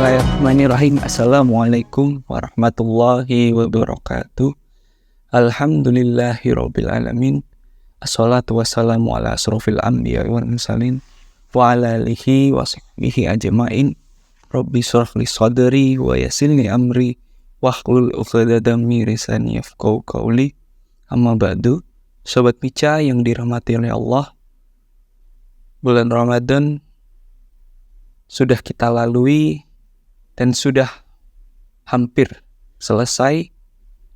Bismillahirrahmanirrahim. Assalamualaikum warahmatullahi wabarakatuh. Alhamdulillahirabbil alamin. Assalatu wassalamu ala asrofil anbiya wal mursalin wa ala alihi wa sahbihi ajmain. Rabbi shrah li sadri wa yassir li amri wahlul 'uqdatam min lisani yafqahu qawli. Amma ba'du. Sobat Pica yang dirahmati oleh Allah, bulan Ramadan sudah kita lalui dan sudah hampir selesai.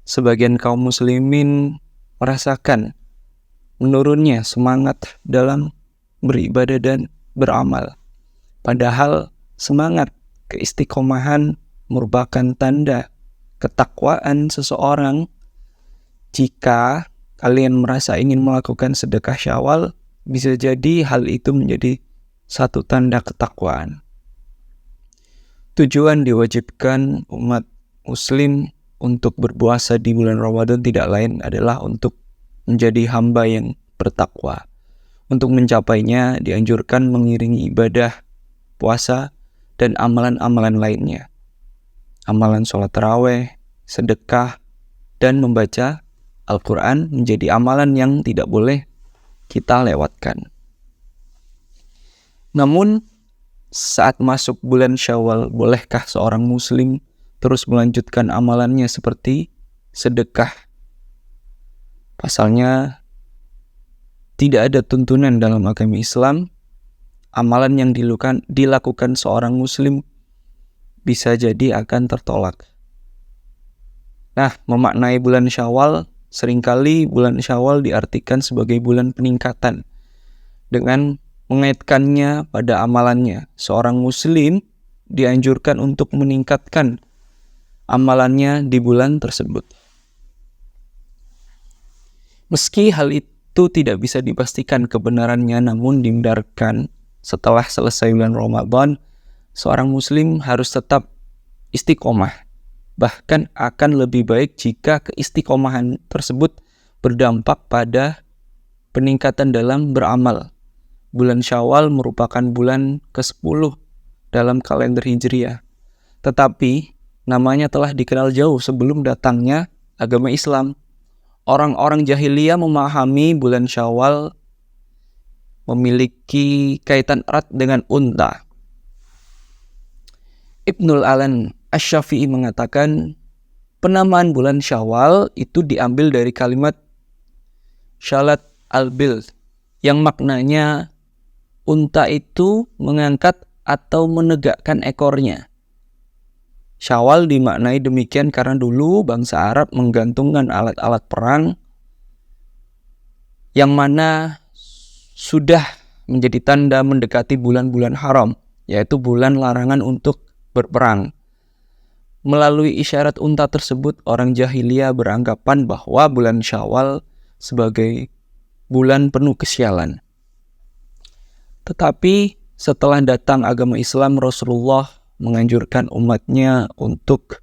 Sebagian kaum muslimin merasakan menurunnya semangat dalam beribadah dan beramal. Padahal semangat keistiqomahan merupakan tanda ketakwaan seseorang. Jika kalian merasa ingin melakukan sedekah Syawal, bisa jadi hal itu menjadi satu tanda ketakwaan. Tujuan diwajibkan umat muslim untuk berpuasa di bulan Ramadan tidak lain adalah untuk menjadi hamba yang bertakwa. Untuk mencapainya dianjurkan mengiringi ibadah puasa dan amalan-amalan lainnya. Amalan sholat tarawih, sedekah, dan membaca Al-Quran menjadi amalan yang tidak boleh kita lewatkan. Namun, saat masuk bulan Syawal, bolehkah seorang muslim terus melanjutkan amalannya seperti sedekah? Pasalnya, tidak ada tuntunan dalam agama Islam. Amalan yang dilakukan seorang muslim bisa jadi akan tertolak. Nah, memaknai bulan Syawal, seringkali bulan Syawal diartikan sebagai bulan peningkatan dengan mengaitkannya pada amalannya. Seorang muslim dianjurkan untuk meningkatkan amalannya di bulan tersebut. Meski hal itu tidak bisa dipastikan kebenarannya, namun dihindarkan setelah selesai bulan Ramadan, seorang muslim harus tetap istiqomah. Bahkan akan lebih baik jika keistiqomahan tersebut berdampak pada peningkatan dalam beramal. Bulan Syawal merupakan bulan ke-10 dalam kalender Hijriah. Tetapi namanya telah dikenal jauh sebelum datangnya agama Islam. Orang-orang jahiliyah memahami bulan Syawal memiliki kaitan erat dengan unta. Ibnul Alan Asy-Syafi'i mengatakan penamaan bulan Syawal itu diambil dari kalimat syalat al-bil yang maknanya unta itu mengangkat atau menegakkan ekornya. Syawal dimaknai demikian karena dulu bangsa Arab menggantungkan alat-alat perang yang mana sudah menjadi tanda mendekati bulan-bulan haram, yaitu bulan larangan untuk berperang. Melalui isyarat unta tersebut, orang jahiliyah beranggapan bahwa bulan Syawal sebagai bulan penuh kesialan. Tetapi setelah datang agama Islam, Rasulullah menganjurkan umatnya untuk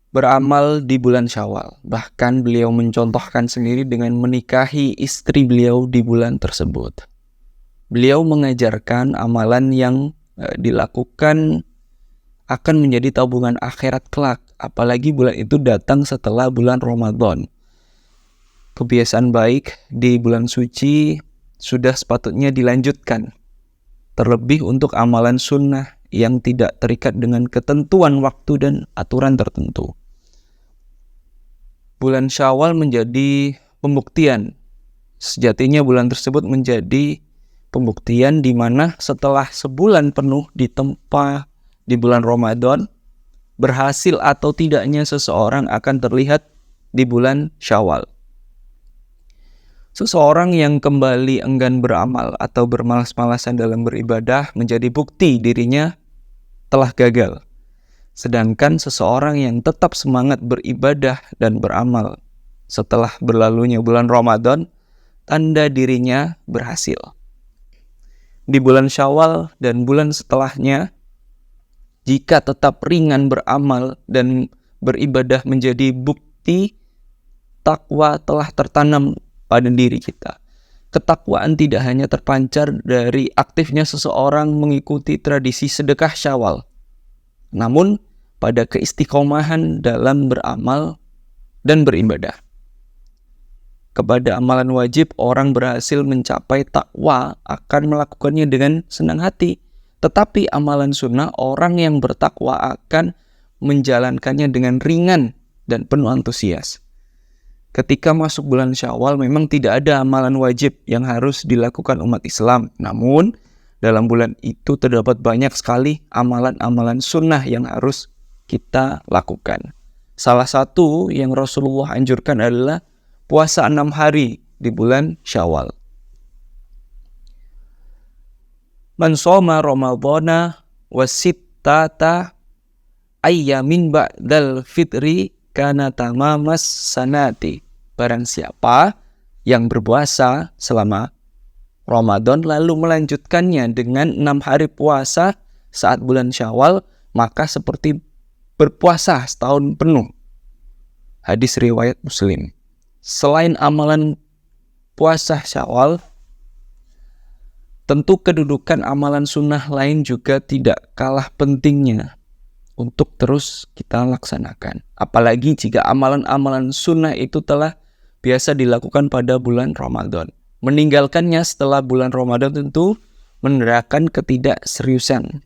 beramal di bulan Syawal. Bahkan beliau mencontohkan sendiri dengan menikahi istri beliau di bulan tersebut. Beliau mengajarkan amalan yang dilakukan akan menjadi tabungan akhirat kelak, apalagi bulan itu datang setelah bulan Ramadan. Kebiasaan baik di bulan suci sudah sepatutnya dilanjutkan, terlebih untuk amalan sunnah yang tidak terikat dengan ketentuan waktu dan aturan tertentu. Bulan Syawal menjadi pembuktian. Sejatinya bulan tersebut menjadi pembuktian di mana setelah sebulan penuh ditempa di bulan Ramadan, berhasil atau tidaknya seseorang akan terlihat di bulan Syawal. Seseorang yang kembali enggan beramal atau bermalas-malasan dalam beribadah menjadi bukti dirinya telah gagal. Sedangkan seseorang yang tetap semangat beribadah dan beramal setelah berlalunya bulan Ramadan, tanda dirinya berhasil. Di bulan Syawal dan bulan setelahnya, jika tetap ringan beramal dan beribadah menjadi bukti takwa telah tertanam pada diri kita. Ketakwaan tidak hanya terpancar dari aktifnya seseorang mengikuti tradisi sedekah Syawal, namun pada keistiqomahan dalam beramal dan beribadah. Kepada amalan wajib, orang berhasil mencapai takwa akan melakukannya dengan senang hati. Tetapi amalan sunnah, orang yang bertakwa akan menjalankannya dengan ringan dan penuh antusias. Ketika masuk bulan Syawal, memang tidak ada amalan wajib yang harus dilakukan umat Islam. Namun, dalam bulan itu terdapat banyak sekali amalan-amalan sunnah yang harus kita lakukan. Salah satu yang Rasulullah anjurkan adalah puasa 6 hari di bulan Syawal. Man shoma Ramadhana wa sittata ayyamin ba'dal fitri kana tamamas sanati. Barang siapa yang berpuasa selama Ramadan lalu melanjutkannya dengan 6 hari puasa saat bulan Syawal, maka seperti berpuasa setahun penuh. Hadis riwayat Muslim. Selain amalan puasa Syawal, tentu kedudukan amalan sunnah lain juga tidak kalah pentingnya untuk terus kita laksanakan. Apalagi jika amalan-amalan sunnah itu telah biasa dilakukan pada bulan Ramadan. Meninggalkannya setelah bulan Ramadan tentu menandakan ketidakseriusan.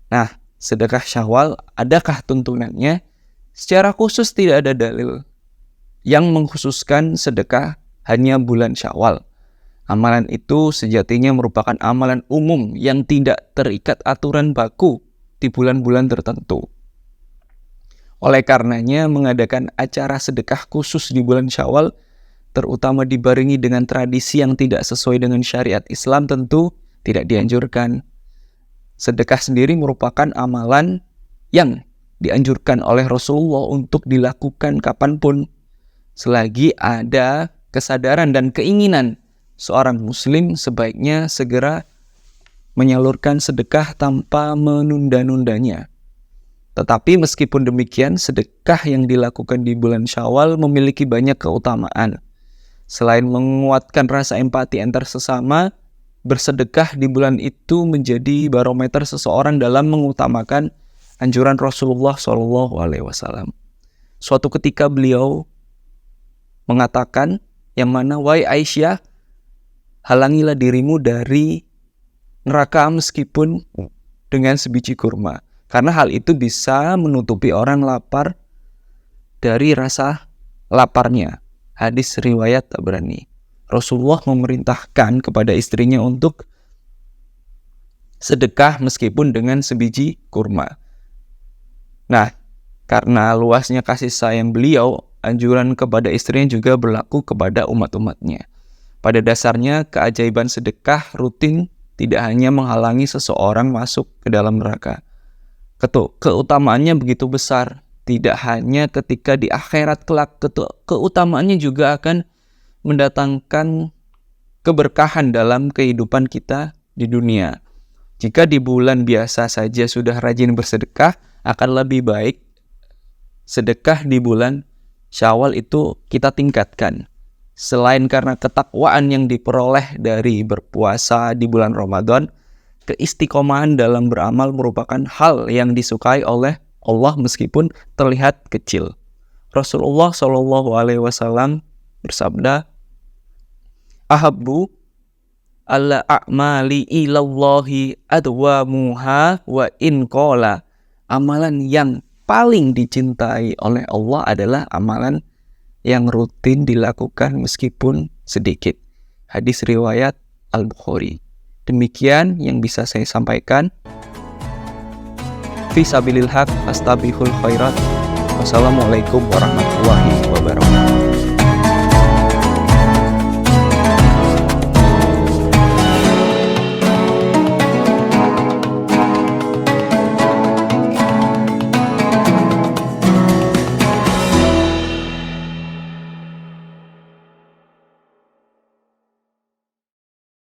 Nah, sedekah Syawal, adakah tuntunannya? Secara khusus tidak ada dalil yang mengkhususkan sedekah hanya bulan Syawal. Amalan itu sejatinya merupakan amalan umum yang tidak terikat aturan baku di bulan-bulan tertentu. Oleh karenanya, mengadakan acara sedekah khusus di bulan Syawal, terutama dibarengi dengan tradisi yang tidak sesuai dengan syariat Islam, tentu tidak dianjurkan. Sedekah sendiri merupakan amalan yang dianjurkan oleh Rasulullah untuk dilakukan kapanpun, selagi ada kesadaran dan keinginan seorang muslim sebaiknya segera menyalurkan sedekah tanpa menunda-nundanya. Tetapi meskipun demikian, sedekah yang dilakukan di bulan Syawal memiliki banyak keutamaan. Selain menguatkan rasa empati antar sesama, bersedekah di bulan itu menjadi barometer seseorang dalam mengutamakan anjuran Rasulullah SAW. Suatu ketika beliau mengatakan, yang mana, wahai Aisyah, halangilah dirimu dari neraka meskipun dengan sebiji kurma. Karena hal itu bisa menutupi orang lapar dari rasa laparnya. Hadis riwayat Tabrani. Rasulullah memerintahkan kepada istrinya untuk sedekah meskipun dengan sebiji kurma. Nah, karena luasnya kasih sayang beliau, anjuran kepada istrinya juga berlaku kepada umat-umatnya. Pada dasarnya, keajaiban sedekah rutin tidak hanya menghalangi seseorang masuk ke dalam neraka. Keutamaannya begitu besar, tidak hanya ketika di akhirat kelak, keutamaannya juga akan mendatangkan keberkahan dalam kehidupan kita di dunia. Jika di bulan biasa saja sudah rajin bersedekah, akan lebih baik sedekah di bulan Syawal itu kita tingkatkan. Selain karena ketakwaan yang diperoleh dari berpuasa di bulan Ramadan, keistiqomahan dalam beramal merupakan hal yang disukai oleh Allah meskipun terlihat kecil. Rasulullah SAW bersabda, "Ahabbu alla a'mali ilallahi adwamuha wa in qala." Amalan yang paling dicintai oleh Allah adalah amalan yang rutin dilakukan meskipun sedikit. Hadis riwayat Al-Bukhari. Demikian yang bisa saya sampaikan. Fi sabilil haq astabihul khairat. Wassalamualaikum warahmatullahi wabarakatuh.